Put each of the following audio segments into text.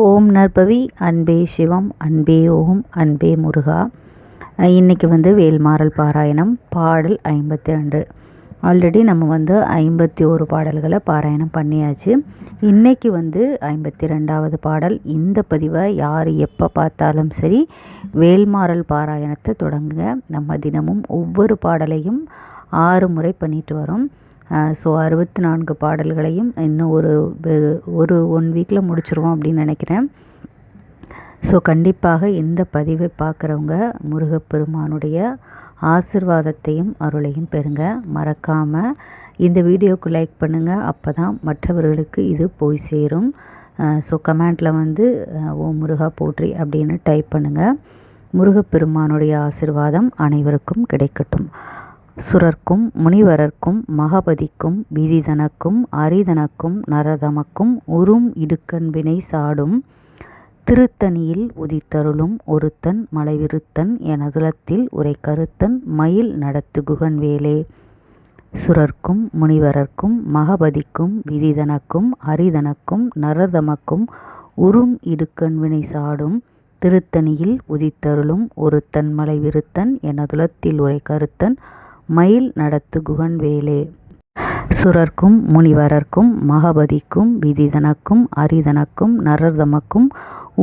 ஓம் நற்பவி அன்பே சிவம் அன்பே ஓம் அன்பே முருகா. இன்றைக்கி வேல்மாறல் பாராயணம் பாடல் 52. ஆல்ரெடி நம்ம 51 பாடல்களை பாராயணம் பண்ணியாச்சு. இன்றைக்கி 52வது பாடல். இந்த பதிவை யார் எப்போ பார்த்தாலும் சரி வேல்மாறல் பாராயணத்தை தொடங்குங்க. நம்ம தினமும் ஒவ்வொரு பாடலையும் 6 முறை பண்ணிட்டு வரோம். ஸோ 64 பாடல்களையும் இன்னும் ஒரு 1 வீக்கில் முடிச்சிருவோம் அப்படின்னு நினைக்கிறேன். ஸோ கண்டிப்பாக இந்த பதிவை பார்க்குறவங்க முருகப்பெருமானுடைய ஆசிர்வாதத்தையும் அருளையும் பெறுங்க. மறக்காமல் இந்த வீடியோவுக்கு லைக் பண்ணுங்கள். அப்போ தான் மற்றவர்களுக்கு இது போய் சேரும். ஸோ கமெண்டில் ஓ முருகா போற்றி அப்படின்னு டைப் பண்ணுங்கள். முருகப்பெருமானுடைய ஆசிர்வாதம் அனைவருக்கும் கிடைக்கட்டும். சுரர்க்கும் முனிவரர்க்கும் மகபதிக்கும் விதிதனக்கும் அரிதனக்கும் நரதமக்கும் உறும் இடுக்கண் வினை சாடும் திருத்தணியில் உதித்தருளும் ஒருத்தன் மலைவிருத்தன் எனதுலத்தில் உரை கருத்தன் மயில் நடத்துகுகன் வேலே. சுரர்க்கும் முனிவரர்க்கும் மகபதிக்கும் விதிதனக்கும் அரிதனக்கும் நரதமக்கும் உறும் இடுக்கண் வினை சாடும் திருத்தணியில் உதித்தருளும் ஒருத்தன் மலைவிருத்தன் எனதுலத்தில் உரை கருத்தன் மயில் நடத்துகுகன் வேலே. சுரர்க்கும் முனிவரர்க்கும் மகபதிக்கும் விதிதனக்கும் அரிதனக்கும் நரதமக்கும்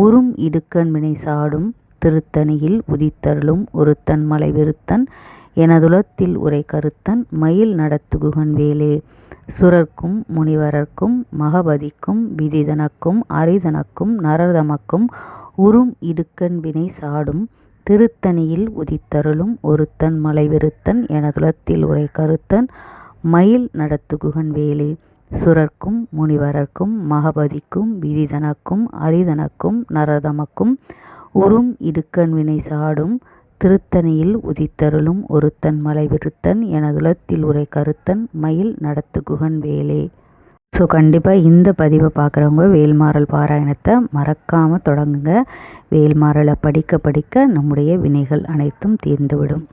உறும் இடுக்கண் வினை சாடும் திருத்தணியில் உதித்தருளும் ஒருத்தன் மலைவிருத்தன் எனதுலத்தில் உரை கருத்தன் மயில் நடத்துகுகன் வேலே. சுரர்க்கும் முனிவரர்க்கும் மகபதிக்கும் விதிதனக்கும் அரிதனக்கும் நரதமக்கும் உறும் இடுக்கண் வினை சாடும் திருத்தணியில் உதித்தருளும் ஒருத்தன் மலைவிருத்தன் எனதுலத்தில் உரை கருத்தன் மயில் நடத்துகுகன் வேலே. சுரர்க்கும் முனிவரர்க்கும் மகபதிக்கும் விதிதனக்கும் அரிதனக்கும் நரதமக்கும் உறும் இடுக்கண் வினை சாடும் திருத்தணியில் உதித்தருளும் ஒருத்தன் மலைவிருத்தன் எனதுலத்தில் உரை கருத்தன் மயில் நடத்துகுகன் வேலே. ஸோ கண்டிப்பாக இந்த பதிவை பார்க்குறவங்க வேல்மாறல் பாராயணத்தை மறக்காமல் தொடங்குங்க. வேல்மாறலை படிக்க படிக்க நம்முடைய வினைகள் அனைத்தும் தீர்ந்துவிடும்.